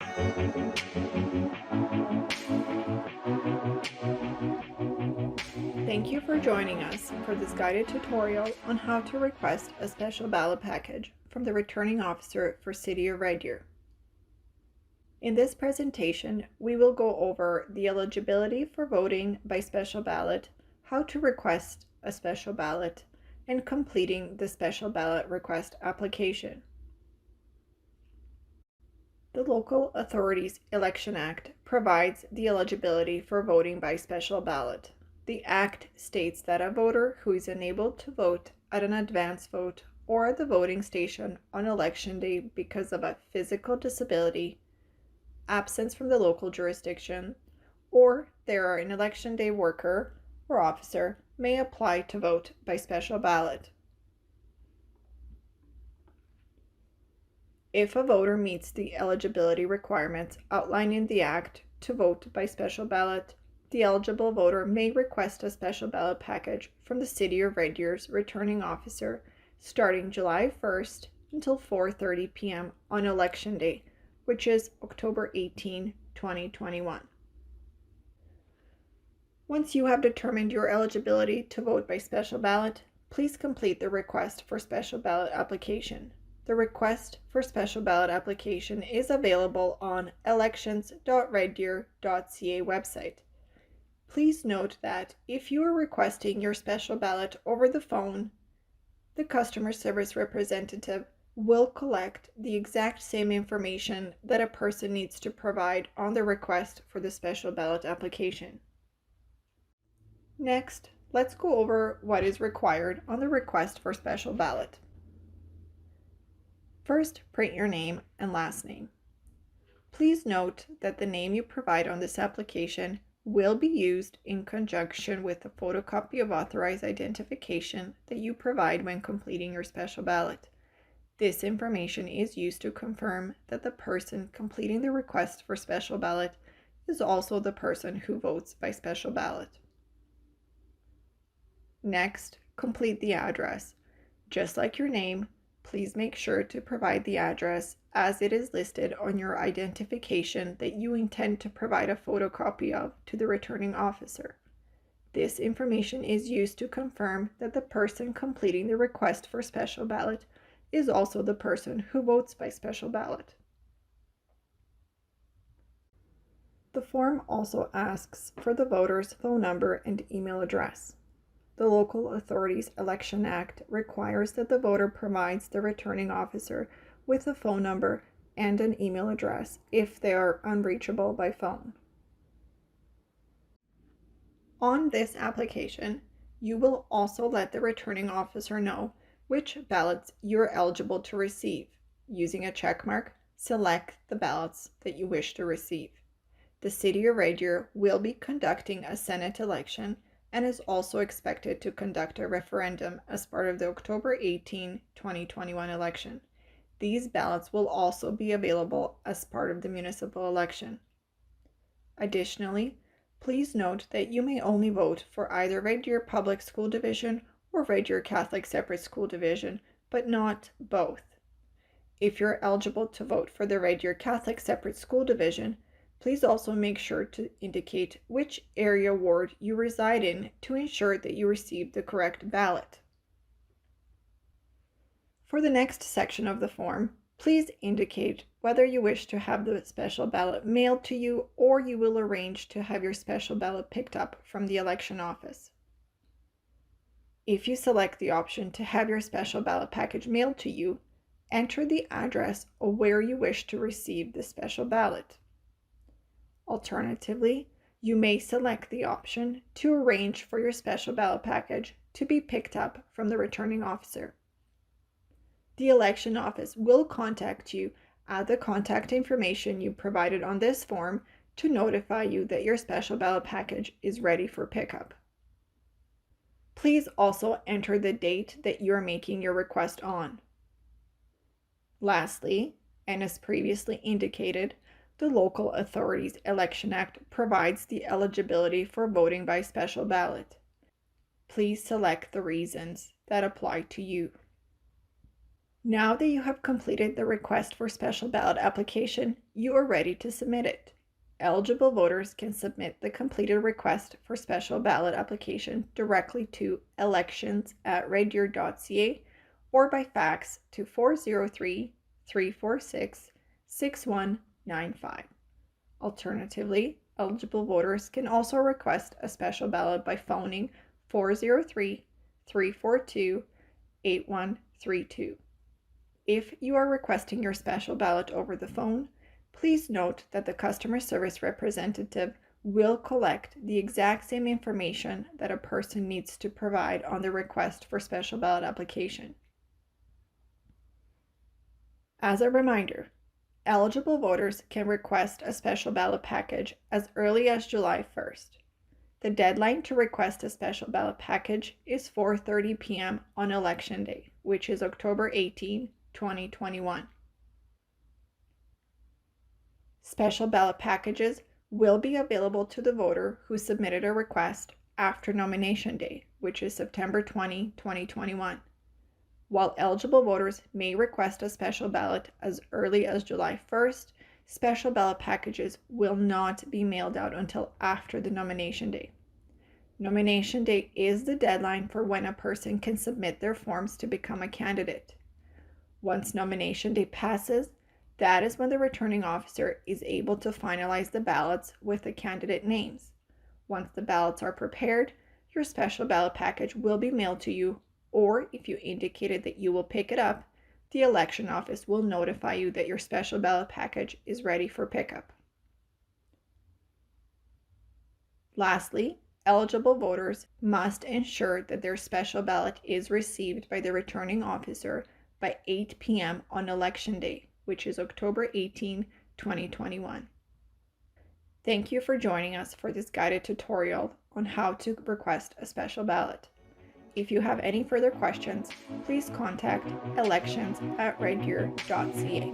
Thank you for joining us for this guided tutorial on how to request a special ballot package from the returning officer for City of Red Deer. In this presentation, we will go over the eligibility for voting by special ballot, how to request a special ballot, and completing the special ballot request application. The Local Authorities Election Act provides the eligibility for voting by special ballot. The Act states that a voter who is unable to vote at an advance vote or at the voting station on election day because of a physical disability, absence from the local jurisdiction, or they are an election day worker or officer may apply to vote by special ballot. If a voter meets the eligibility requirements outlined in the Act to vote by special ballot, the eligible voter may request a special ballot package from the City of Red Deer's returning officer starting July 1st until 4:30 p.m. on Election Day, which is October 18, 2021. Once you have determined your eligibility to vote by special ballot, please complete the request for special ballot application. The request for special ballot application is available on elections.reddeer.ca website. Please note that if you are requesting your special ballot over the phone, the customer service representative will collect the exact same information that a person needs to provide on the request for the special ballot application. Next, let's go over what is required on the request for special ballot. First, print your name and last name. Please note that the name you provide on this application will be used in conjunction with the photocopy of authorized identification that you provide when completing your special ballot. This information is used to confirm that the person completing the request for special ballot is also the person who votes by special ballot. Next, complete the address. Just like your name, please make sure to provide the address as it is listed on your identification that you intend to provide a photocopy of to the returning officer. This information is used to confirm that the person completing the request for special ballot is also the person who votes by special ballot. The form also asks for the voter's phone number and email address. The Local Authorities Election Act requires that the voter provides the returning officer with a phone number and an email address if they are unreachable by phone. On this application, you will also let the returning officer know which ballots you are eligible to receive. Using a checkmark, select the ballots that you wish to receive. The City of Red Deer will be conducting a Senate election and is also expected to conduct a referendum as part of the October 18, 2021 election. These ballots will also be available as part of the municipal election. Additionally, please note that you may only vote for either Red Deer Public School Division or Red Deer Catholic Separate School Division, but not both. If you're eligible to vote for the Red Deer Catholic Separate School Division, please also make sure to indicate which area ward you reside in to ensure that you receive the correct ballot. For the next section of the form, please indicate whether you wish to have the special ballot mailed to you or you will arrange to have your special ballot picked up from the election office. If you select the option to have your special ballot package mailed to you, enter the address of where you wish to receive the special ballot. Alternatively, you may select the option to arrange for your special ballot package to be picked up from the returning officer. The election office will contact you at the contact information you provided on this form to notify you that your special ballot package is ready for pickup. Please also enter the date that you are making your request on. Lastly, and as previously indicated, the Local Authorities Election Act provides the eligibility for voting by special ballot. Please select the reasons that apply to you. Now that you have completed the request for special ballot application, you are ready to submit it. Eligible voters can submit the completed request for special ballot application directly to elections@reddeer.ca or by fax to 403-346-6195. Alternatively, eligible voters can also request a special ballot by phoning 403-342-8132. If you are requesting your special ballot over the phone, please note that the customer service representative will collect the exact same information that a person needs to provide on the request for special ballot application. As a reminder, eligible voters can request a special ballot package as early as July 1st. The deadline to request a special ballot package is 4:30 p.m. on Election Day, which is October 18, 2021. Special ballot packages will be available to the voter who submitted a request after Nomination Day, which is September 20, 2021. While eligible voters may request a special ballot as early as July 1st, special ballot packages will not be mailed out until after the Nomination Day. Nomination Day is the deadline for when a person can submit their forms to become a candidate. Once Nomination Day passes, that is when the returning officer is able to finalize the ballots with the candidate names. Once the ballots are prepared, your special ballot package will be mailed to you, or if you indicated that you will pick it up, the election office will notify you that your special ballot package is ready for pickup. Lastly, eligible voters must ensure that their special ballot is received by the returning officer by 8 p.m. on Election Day, which is October 18, 2021. Thank you for joining us for this guided tutorial on how to request a special ballot. If you have any further questions, please contact elections@reddeer.ca.